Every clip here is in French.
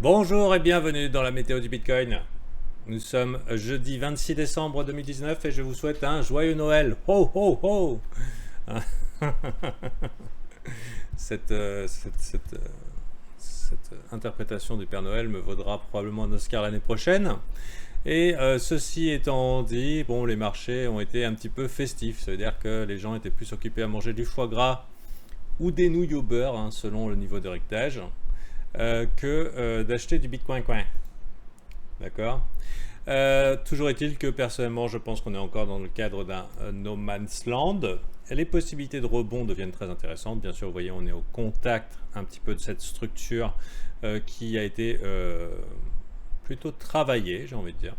Bonjour et bienvenue dans la météo du Bitcoin. Nous sommes jeudi 26 décembre 2019 et je vous souhaite un joyeux Noël. Ho ho ho. Cette, cette interprétation du Père Noël me vaudra probablement un Oscar l'année prochaine. Et ceci étant dit, bon, les marchés ont été un petit peu festifs. Ça veut dire que les gens étaient plus occupés à manger du foie gras ou des nouilles au beurre, hein, selon le niveau d'héritage, que d'acheter du Bitcoin coin. D'accord. Toujours est-il que personnellement, je pense qu'on est encore dans le cadre d'un no man's land. Les possibilités de rebond deviennent très intéressantes. Bien sûr, vous voyez, on est au contact un petit peu de cette structure qui a été plutôt travaillée, j'ai envie de dire.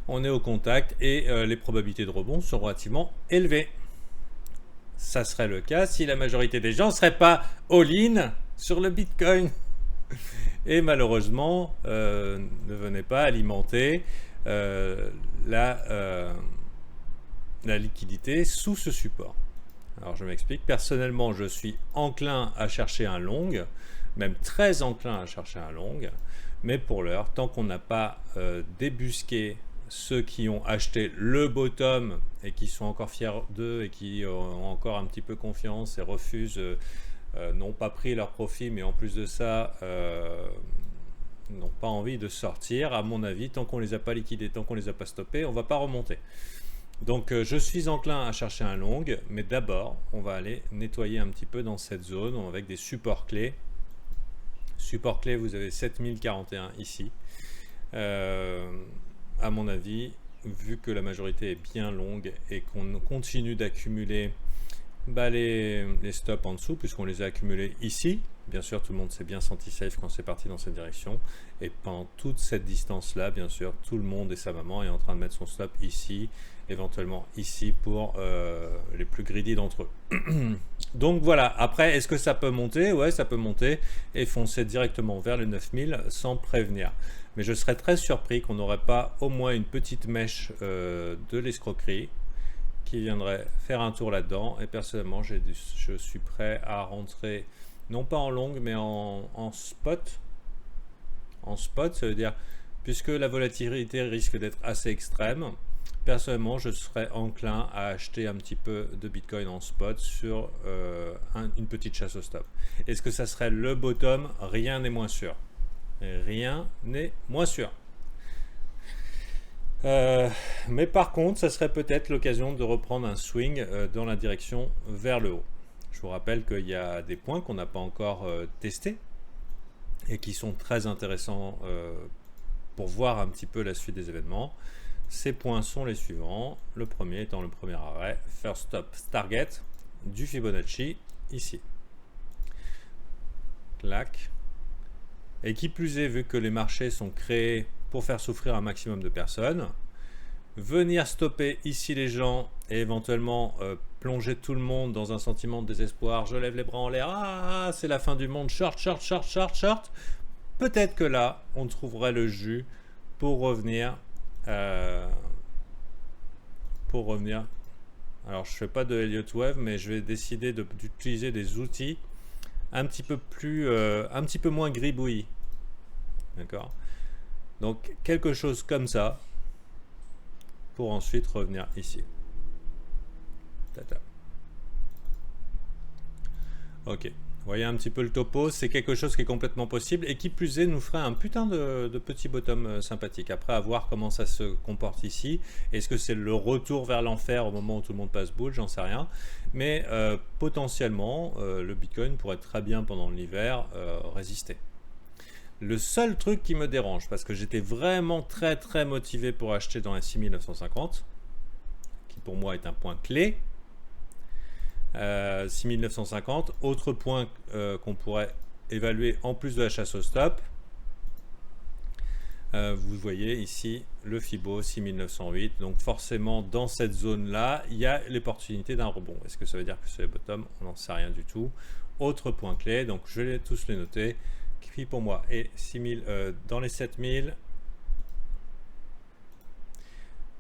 On est au contact et les probabilités de rebond sont relativement élevées. Ça serait le cas si la majorité des gens ne seraient pas all-in sur le Bitcoin. Et malheureusement, ne venait pas alimenter euh, la, euh, la liquidité sous ce support. Alors je m'explique. Personnellement, je suis enclin à chercher un long, même très enclin à chercher un long, mais pour l'heure, tant qu'on n'a pas débusqué ceux qui ont acheté le bottom et qui sont encore fiers d'eux et qui ont encore un petit peu confiance et refusent, n'ont pas pris leur profit, mais en plus de ça, n'ont pas envie de sortir, à mon avis, tant qu'on les a pas liquidés, tant qu'on les a pas stoppés, on va pas remonter. Donc je suis enclin à chercher un long, mais d'abord, on va aller nettoyer un petit peu dans cette zone avec des supports clés. Support clé, vous avez 7041 ici. À mon avis, vu que la majorité est bien longue et qu'on continue d'accumuler les stops en dessous, puisqu'on les a accumulés ici. Bien sûr, tout le monde s'est bien senti safe quand c'est parti dans cette direction. Et pendant toute cette distance-là, bien sûr, tout le monde et sa maman est en train de mettre son stop ici, éventuellement ici pour les plus greedy d'entre eux. Donc voilà, après, est-ce que ça peut monter? Ouais, ça peut monter et foncer directement vers les 9000 sans prévenir. Mais je serais très surpris qu'on n'aurait pas au moins une petite mèche de l'escroquerie qui viendrait faire un tour là-dedans. Et personnellement, je suis prêt à rentrer, non pas en longue, mais en spot. En spot, ça veut dire, puisque la volatilité risque d'être assez extrême, personnellement, je serais enclin à acheter un petit peu de Bitcoin en spot sur une petite chasse au stop. Est-ce que ça serait le bottom? Rien n'est moins sûr. Rien n'est moins sûr. Euh, mais par contre, ça serait peut-être l'occasion de reprendre un swing dans la direction vers le haut. Je vous rappelle qu'il y a des points qu'on n'a pas encore testés et qui sont très intéressants pour voir un petit peu la suite des événements. Ces points sont les suivants. Le premier étant le premier arrêt, first stop target du Fibonacci ici. Clac. Et qui plus est, vu que les marchés sont créés pour faire souffrir un maximum de personnes, venir stopper ici les gens et éventuellement plonger tout le monde dans un sentiment de désespoir, je lève les bras en l'air, ah c'est la fin du monde, short, short, short, short, short, peut-être que là on trouverait le jus pour revenir euh, pour revenir. Alors je fais pas de Elliott Wave, mais je vais décider d'utiliser des outils un petit peu plus un petit peu moins gribouillis, d'accord. Donc quelque chose comme ça pour ensuite revenir ici. Tata. Ok. Vous voyez un petit peu le topo, c'est quelque chose qui est complètement possible et qui plus est nous ferait un putain de petit bottom sympathique. Après, à voir comment ça se comporte ici. Est-ce que c'est le retour vers l'enfer au moment où tout le monde passe boule? J'en sais rien. Mais potentiellement, le Bitcoin pourrait très bien pendant l'hiver résister. Le seul truc qui me dérange, parce que j'étais vraiment très très motivé pour acheter dans la 6950, qui pour moi est un point clé, 6950. Autre point qu'on pourrait évaluer en plus de la chasse au stop, vous voyez ici le Fibo 6908. Donc forcément dans cette zone là, il y a l'opportunité d'un rebond. Est-ce que ça veut dire que c'est le bottom? On n'en sait rien du tout. Autre point clé, donc je vais tous les noter, qui pour moi est 6000 dans les 7000,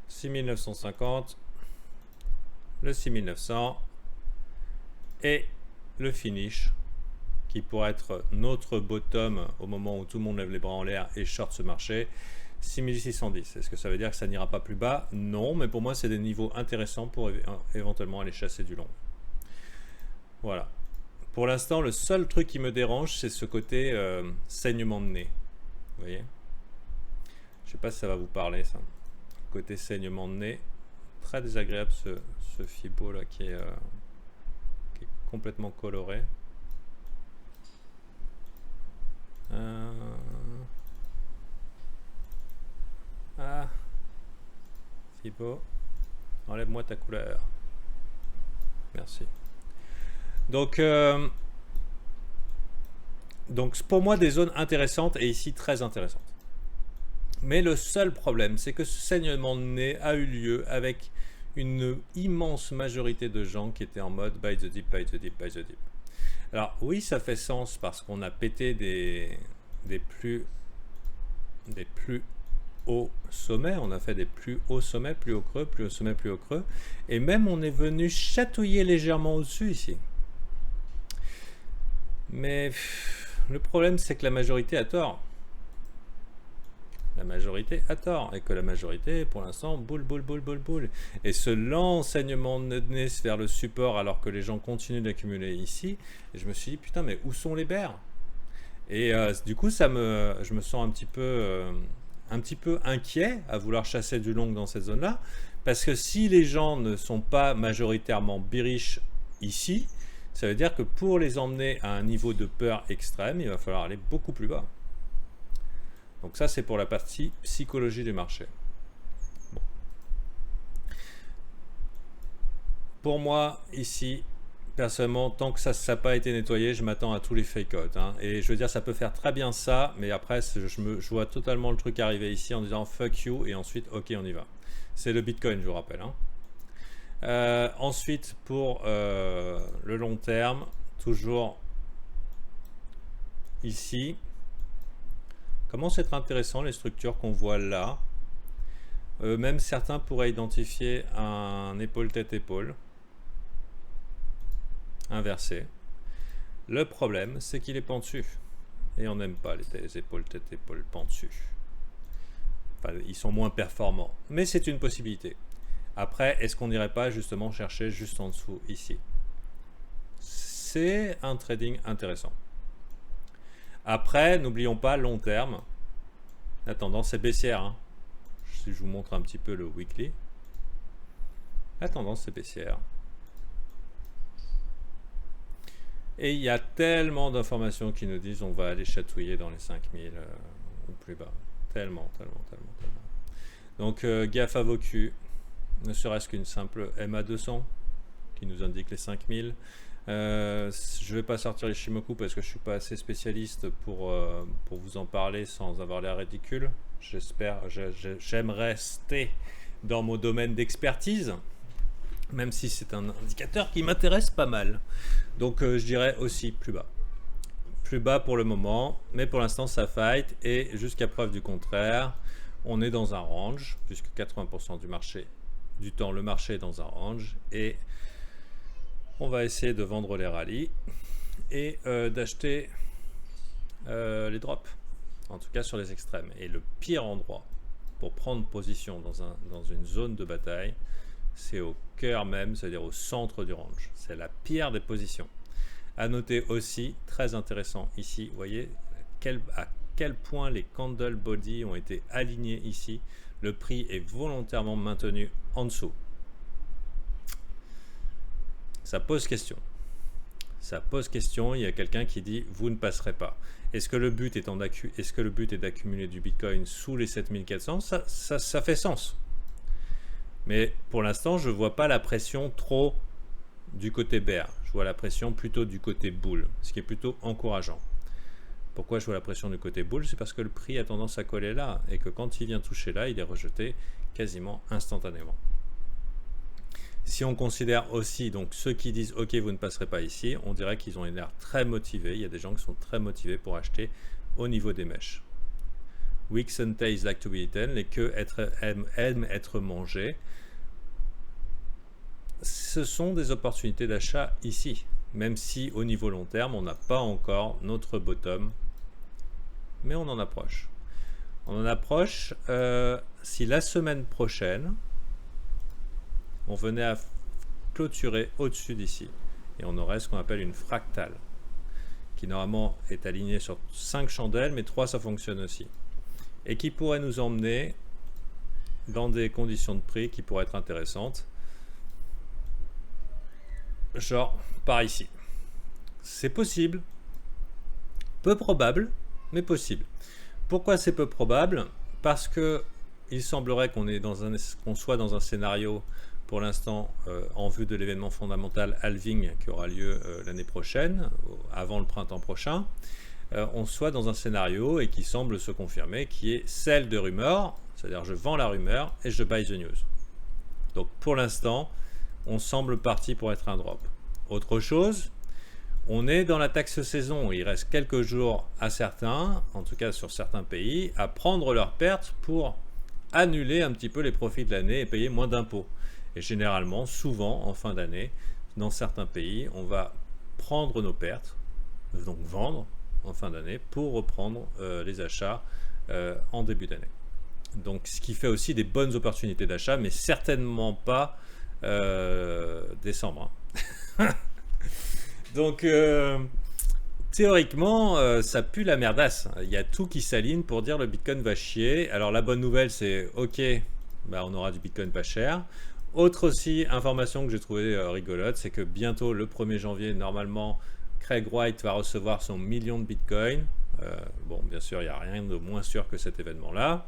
6950, le 6900 et le finish qui pourrait être notre bottom au moment où tout le monde lève les bras en l'air et short ce marché, 6610. Est-ce que ça veut dire que ça n'ira pas plus bas? Non, mais pour moi, c'est des niveaux intéressants pour éventuellement aller chasser du long. Voilà. Pour l'instant, le seul truc qui me dérange, c'est ce côté saignement de nez. Vous voyez? Je ne sais pas si ça va vous parler, ça. Côté saignement de nez. Très désagréable ce Fibo là qui est complètement coloré. Ah, Fibo, enlève-moi ta couleur. Merci. Donc pour moi des zones intéressantes et ici très intéressantes. Mais le seul problème, c'est que ce saignement de nez a eu lieu avec une immense majorité de gens qui étaient en mode buy the dip, buy the dip, buy the dip. Alors oui, ça fait sens parce qu'on a pété des plus hauts sommets, on a fait des plus hauts sommets, plus haut creux, plus haut sommet, plus haut creux, et même on est venu chatouiller légèrement au-dessus ici. Mais le problème, c'est que la majorité a tort. La majorité a tort, et que la majorité, pour l'instant, boule. Et ce lent saignement de nez vers le support, alors que les gens continuent d'accumuler ici, et je me suis dit, putain, mais où sont les bears? Et du coup, je me sens un petit peu inquiet à vouloir chasser du long dans cette zone-là, parce que si les gens ne sont pas majoritairement bearish ici, ça veut dire que pour les emmener à un niveau de peur extrême, il va falloir aller beaucoup plus bas. Donc ça, c'est pour la partie psychologie du marché. Bon. Pour moi, ici, personnellement, tant que ça n'a pas été nettoyé, je m'attends à tous les fake-out. Hein. Et je veux dire, ça peut faire très bien ça, mais après, je vois totalement le truc arriver ici en disant « fuck you » et ensuite « ok, on y va ». C'est le Bitcoin, je vous rappelle. Hein. Ensuite, pour le long terme, toujours ici, commence à être intéressant les structures qu'on voit là. Même certains pourraient identifier un épaule tête-épaule inversé. Le problème, c'est qu'il est pentu. Et on n'aime pas les épaules tête-épaule pentues. Enfin, ils sont moins performants. Mais c'est une possibilité. Après, est-ce qu'on n'irait pas justement chercher juste en dessous ici? C'est un trading intéressant. Après, n'oublions pas long terme. La tendance est baissière. Hein. Si je vous montre un petit peu le weekly. La tendance est baissière. Et il y a tellement d'informations qui nous disent on va aller chatouiller dans les 5000 ou plus bas. Tellement. Donc gaffe à vos culs. Ne serait-ce qu'une simple MA200 qui nous indique les 5000. Je ne vais pas sortir les Shimoku parce que je ne suis pas assez spécialiste pour vous en parler sans avoir l'air ridicule. J'aime rester dans mon domaine d'expertise, même si c'est un indicateur qui m'intéresse pas mal. Donc je dirais aussi plus bas. Plus bas pour le moment, mais pour l'instant ça fight et jusqu'à preuve du contraire, on est dans un range, puisque 80% du temps le marché est dans un range et on va essayer de vendre les rallyes et d'acheter les drops, en tout cas sur les extrêmes. Et le pire endroit pour prendre position dans une zone de bataille, c'est au cœur même, c'est-à-dire au centre du range. C'est la pire des positions. À noter aussi, très intéressant ici, vous voyez à quel point les candle body ont été alignés ici. Le prix est volontairement maintenu en dessous. Ça pose question. Ça pose question. Il y a quelqu'un qui dit vous ne passerez pas. Est-ce que le but est d'accumuler du Bitcoin sous les 7400? Ça fait sens. Mais pour l'instant, je ne vois pas la pression trop du côté bear. Je vois la pression plutôt du côté bull, ce qui est plutôt encourageant. Pourquoi je vois la pression du côté bull? C'est parce que le prix a tendance à coller là et que quand il vient toucher là, il est rejeté quasiment instantanément. Si on considère aussi donc ceux qui disent ok vous ne passerez pas ici, on dirait qu'ils ont l'air très motivés. Il y a des gens qui sont très motivés pour acheter au niveau des mèches. Wicks and tails like to be eaten, les queues aiment être mangées. Ce sont des opportunités d'achat ici. même si au niveau long terme, on n'a pas encore notre bottom, mais on en approche. On en approche. Si la semaine prochaine, on venait à clôturer au-dessus d'ici, et on aurait ce qu'on appelle une fractale, qui normalement est alignée sur 5 chandelles, mais 3 ça fonctionne aussi, et qui pourrait nous emmener dans des conditions de prix qui pourraient être intéressantes, genre par ici. C'est possible, peu probable, mais possible. Pourquoi c'est peu probable? Parce que il semblerait qu'on soit dans un scénario pour l'instant en vue de l'événement fondamental halving qui aura lieu l'année prochaine, avant le printemps prochain. On soit dans un scénario et qui semble se confirmer, qui est celle de rumeur, c'est-à-dire je vends la rumeur et je buy the news. Donc pour l'instant, on semble parti pour être un drop. Autre chose, on est dans la taxe saison, il reste quelques jours à certains, en tout cas sur certains pays, à prendre leurs pertes pour annuler un petit peu les profits de l'année et payer moins d'impôts. Et généralement, souvent en fin d'année, dans certains pays, on va prendre nos pertes, donc vendre en fin d'année pour reprendre les achats en début d'année. Donc ce qui fait aussi des bonnes opportunités d'achat, mais certainement pas décembre. Hein. Donc théoriquement, ça pue la merdasse. Il y a tout qui s'aligne pour dire le Bitcoin va chier. Alors la bonne nouvelle c'est ok, bah, on aura du Bitcoin pas cher. Autre aussi information que j'ai trouvé rigolote, c'est que bientôt le 1er janvier, normalement, Craig Wright va recevoir son million de Bitcoin. Bon, bien sûr, il n'y a rien de moins sûr que cet événement-là.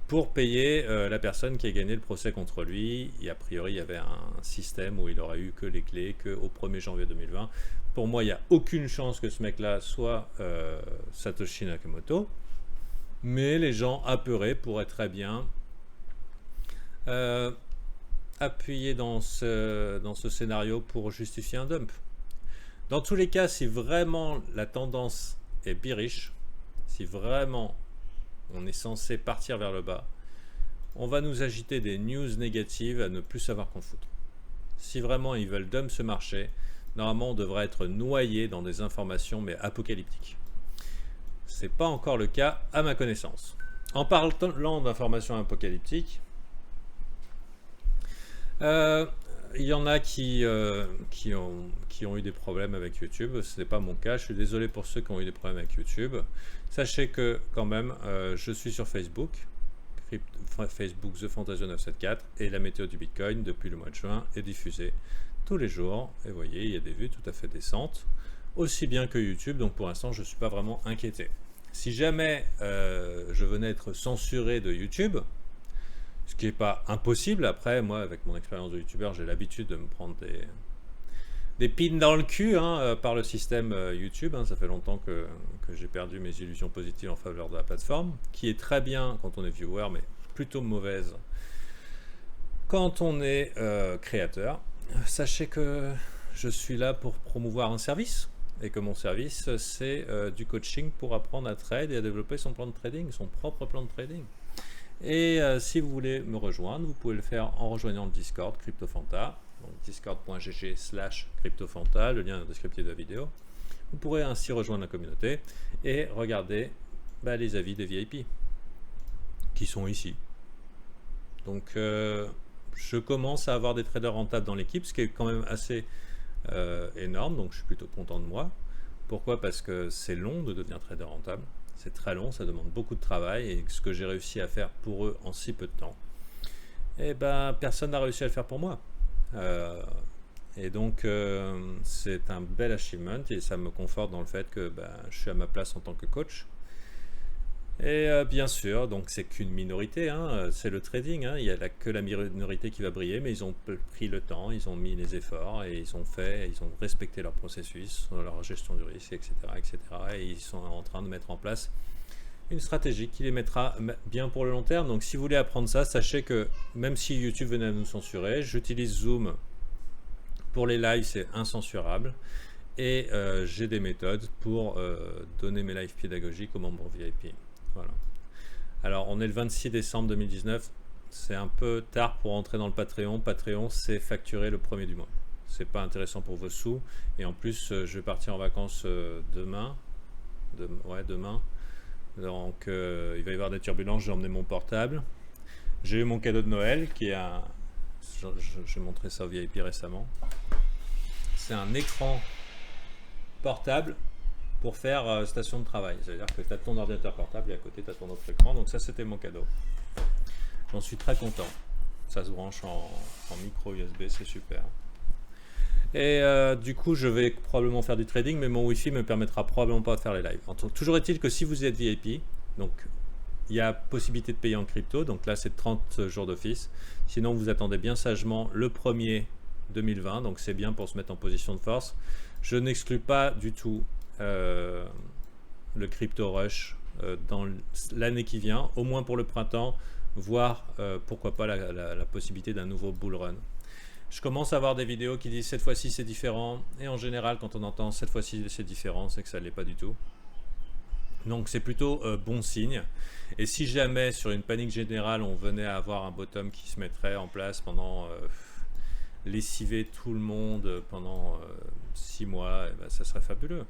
Pour payer la personne qui a gagné le procès contre lui. Et a priori, il y avait un système où il n'aurait eu que les clés qu'au 1er janvier 2020. Pour moi, il n'y a aucune chance que ce mec-là soit Satoshi Nakamoto. Mais les gens apeurés pourraient très bien appuyer dans ce scénario pour justifier un dump. Dans tous les cas, si vraiment la tendance est bearish, si vraiment on est censé partir vers le bas, on va nous agiter des news négatives à ne plus savoir qu'en foutre. Si vraiment ils veulent dump ce marché, normalement on devrait être noyé dans des informations mais apocalyptiques. C'est pas encore le cas à ma connaissance. En parlant d'informations apocalyptiques, il y en a qui ont eu des problèmes avec YouTube. Ce n'est pas mon cas. Je suis désolé pour ceux qui ont eu des problèmes avec YouTube. Sachez que quand même, je suis sur Facebook, Facebook The Fantasio 974, et la météo du Bitcoin depuis le mois de juin est diffusée tous les jours. Et vous voyez, il y a des vues tout à fait décentes, aussi bien que YouTube. Donc pour l'instant, je ne suis pas vraiment inquiété. Si jamais je venais être censuré de YouTube, ce qui n'est pas impossible, après, moi, avec mon expérience de youtubeur, j'ai l'habitude de me prendre des pins dans le cul par le système YouTube. Ça fait longtemps que j'ai perdu mes illusions positives en faveur de la plateforme, qui est très bien quand on est viewer, mais plutôt mauvaise quand on est créateur. Sachez que je suis là pour promouvoir un service, et que mon service, c'est du coaching pour apprendre à trade et à développer son plan de trading, son propre plan de trading. Et si vous voulez me rejoindre, vous pouvez le faire en rejoignant le Discord CryptoFanta, donc discord.gg/CryptoFanta, le lien est dans le descriptif de la vidéo. Vous pourrez ainsi rejoindre la communauté et regarder les avis des VIP qui sont ici. Donc je commence à avoir des traders rentables dans l'équipe, ce qui est quand même assez énorme, donc je suis plutôt content de moi. Pourquoi? Parce que c'est long de devenir trader rentable. C'est très long, ça demande beaucoup de travail, et ce que j'ai réussi à faire pour eux en si peu de temps, et personne n'a réussi à le faire pour moi. Et donc c'est un bel achievement, et ça me conforte dans le fait que je suis à ma place en tant que coach. Et bien sûr, donc c'est qu'une minorité, c'est le trading, il n'y a que la minorité qui va briller, mais ils ont pris le temps, ils ont mis les efforts, et ils ont respecté leur processus, leur gestion du risque, etc., etc. Et ils sont en train de mettre en place une stratégie qui les mettra bien pour le long terme. Donc si vous voulez apprendre ça, sachez que même si YouTube venait à nous censurer, j'utilise Zoom pour les lives, c'est incensurable. Et j'ai des méthodes pour donner mes lives pédagogiques aux membres VIP. Voilà. Alors on est le 26 décembre 2019, c'est un peu tard pour entrer dans le Patreon. Patreon, c'est facturé le 1er du mois. c'est pas intéressant pour vos sous. Et en plus, je vais partir en vacances demain. Demain. Donc, il va y avoir des turbulences. J'ai emmené mon portable. J'ai eu mon cadeau de Noël qui est un. J'ai montré ça au VIP récemment. C'est un écran portable pour faire station de travail. Ça veut dire que tu as ton ordinateur portable et à côté tu as ton autre écran. Donc ça, c'était mon cadeau. J'en suis très content. Ça se branche en micro USB, c'est super. Et du coup, je vais probablement faire du trading, mais mon Wi-Fi me permettra probablement pas de faire les lives. Toujours est-il que si vous êtes VIP, donc il y a possibilité de payer en crypto. Donc là, c'est 30 jours d'office. Sinon, vous attendez bien sagement le 1er 2020. Donc c'est bien pour se mettre en position de force. Je n'exclus pas du tout le crypto rush dans l'année qui vient, au moins pour le printemps, voire pourquoi pas la possibilité d'un nouveau bull run. Je commence à avoir des vidéos qui disent cette fois-ci c'est différent, et en général quand on entend cette fois-ci c'est différent, c'est que ça ne l'est pas du tout. Donc c'est plutôt bon signe. Et si jamais sur une panique générale on venait à avoir un bottom qui se mettrait en place pendant lessiver tout le monde pendant 6 mois, et ben, ça serait fabuleux.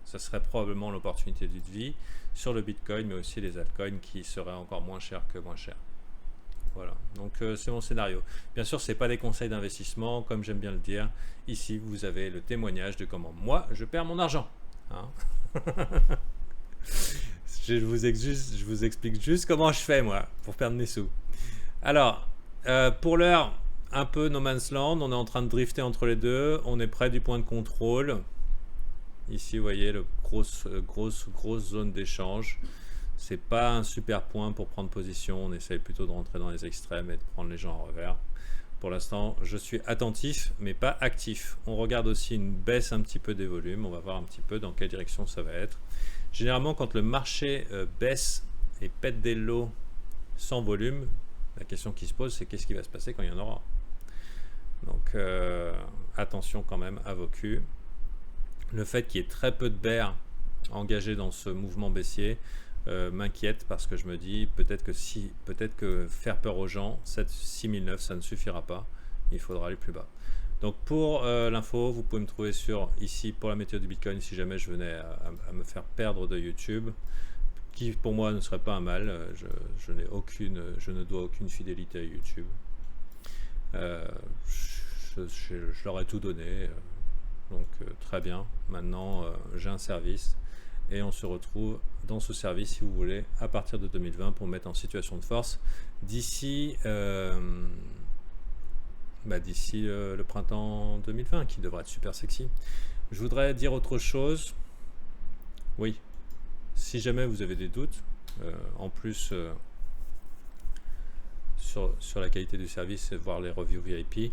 Ça serait probablement l'opportunité de vie sur le Bitcoin, mais aussi les altcoins qui seraient encore moins chers que moins chers. Voilà, donc c'est mon scénario. Bien sûr, ce n'est pas des conseils d'investissement, comme j'aime bien le dire. Ici, vous avez le témoignage de comment moi, je perds mon argent. Hein. je vous explique juste comment je fais, moi, pour perdre mes sous. Alors, pour l'heure, un peu no man's land. On est en train de drifter entre les deux. On est près du point de contrôle. Ici, vous voyez, le grosse zone d'échange. C'est pas un super point pour prendre position. On essaye plutôt de rentrer dans les extrêmes et de prendre les gens en revers. Pour l'instant, je suis attentif, mais pas actif. On regarde aussi une baisse un petit peu des volumes. On va voir un petit peu dans quelle direction ça va être. Généralement, quand le marché baisse et pète des lots sans volume, la question qui se pose, c'est qu'est-ce qui va se passer quand il y en aura. Donc, attention quand même à vos culs. Le fait qu'il y ait très peu de bears engagés dans ce mouvement baissier m'inquiète parce que je me dis peut-être que faire peur aux gens, 6009, ça ne suffira pas. Il faudra aller plus bas. Donc pour l'info, vous pouvez me trouver ici pour la météo du Bitcoin si jamais je venais à me faire perdre de YouTube, qui pour moi ne serait pas un mal. Je ne dois aucune fidélité à YouTube. Je leur ai tout donné. Donc très bien, maintenant j'ai un service et on se retrouve dans ce service si vous voulez à partir de 2020 pour mettre en situation de force d'ici le printemps 2020 qui devrait être super sexy. Je voudrais dire autre chose. Oui, si jamais vous avez des doutes, en plus sur la qualité du service et voir les reviews VIP,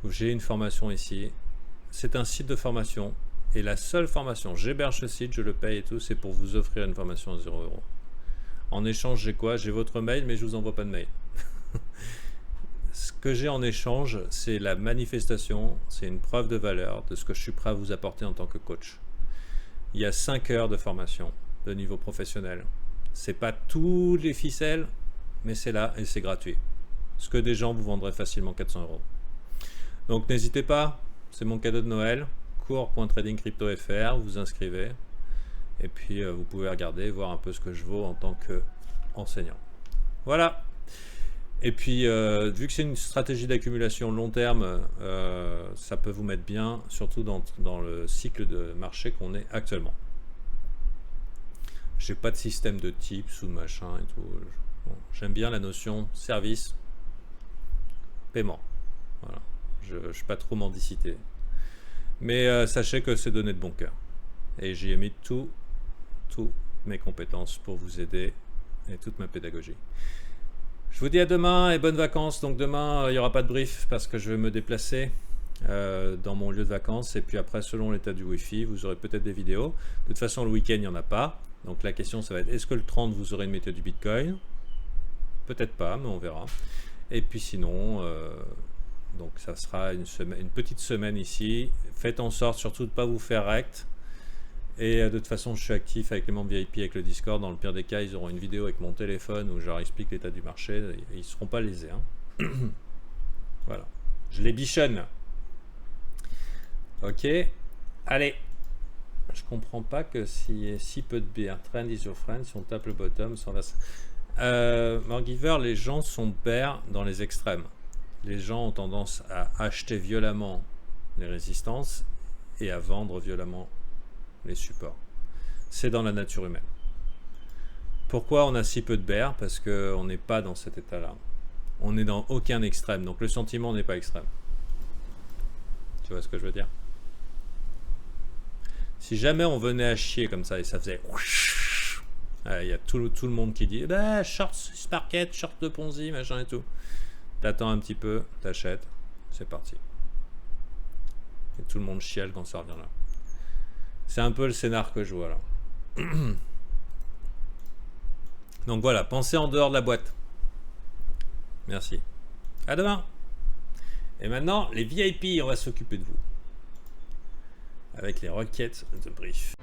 j'ai une formation ici. C'est un site de formation et la seule formation, j'héberge ce site, je le paye et tout, c'est pour vous offrir une formation à 0 €. En échange, j'ai quoi? J'ai votre mail, mais je vous envoie pas de mail. Ce que j'ai en échange, c'est la manifestation, c'est une preuve de valeur de ce que je suis prêt à vous apporter en tant que coach. Il y a 5 heures de formation de niveau professionnel. C'est pas tous les ficelles, mais c'est là et c'est gratuit. Ce que des gens vous vendraient facilement 400 €. Donc n'hésitez pas. C'est mon cadeau de Noël, cours.tradingcrypto.fr, vous inscrivez et puis vous pouvez regarder, voir un peu ce que je vaux en tant qu'enseignant. Voilà. Et puis vu que c'est une stratégie d'accumulation long terme, ça peut vous mettre bien, surtout dans le cycle de marché qu'on est actuellement. J'ai pas de système de tips ou de machin et tout. Bon, j'aime bien la notion service, paiement. Voilà. Je ne suis pas trop mendicité. Mais sachez que c'est donné de bon cœur. Et j'y ai mis toutes mes compétences pour vous aider et toute ma pédagogie. Je vous dis à demain et bonnes vacances. Donc demain, il n'y aura pas de brief parce que je vais me déplacer dans mon lieu de vacances. Et puis après, selon l'état du Wi-Fi, vous aurez peut-être des vidéos. De toute façon, le week-end, il n'y en a pas. Donc la question, ça va être, est-ce que le 30, vous aurez une méthode du Bitcoin? Peut-être pas, mais on verra. Et puis sinon... donc ça sera une petite semaine ici. Faites en sorte surtout de ne pas vous faire rect. Et de toute façon, je suis actif avec les membres VIP, avec le Discord. Dans le pire des cas, ils auront une vidéo avec mon téléphone où je leur explique l'état du marché. Et ils ne seront pas lésés. Hein. Voilà. Je les bichonne. Ok. Allez. Je comprends pas que s'il y ait si peu de bière. Trend is your friend, si on tape le bottom, sans la... Morgiver, les gens sont bear dans les extrêmes. Les gens ont tendance à acheter violemment les résistances et à vendre violemment les supports. C'est dans la nature humaine. Pourquoi on a si peu de bear? Parce qu'on n'est pas dans cet état-là. On n'est dans aucun extrême, donc le sentiment n'est pas extrême. Tu vois ce que je veux dire? Si jamais on venait à chier comme ça et ça faisait... Il y a tout le monde qui dit bah, short Sparket, short de Ponzi, machin et tout. T'attends un petit peu, t'achètes, c'est parti. Et tout le monde chiale quand ça revient là. C'est un peu le scénar que je vois là. Donc voilà, pensez en dehors de la boîte. Merci. À demain. Et maintenant, les VIP, on va s'occuper de vous. Avec les requêtes de brief.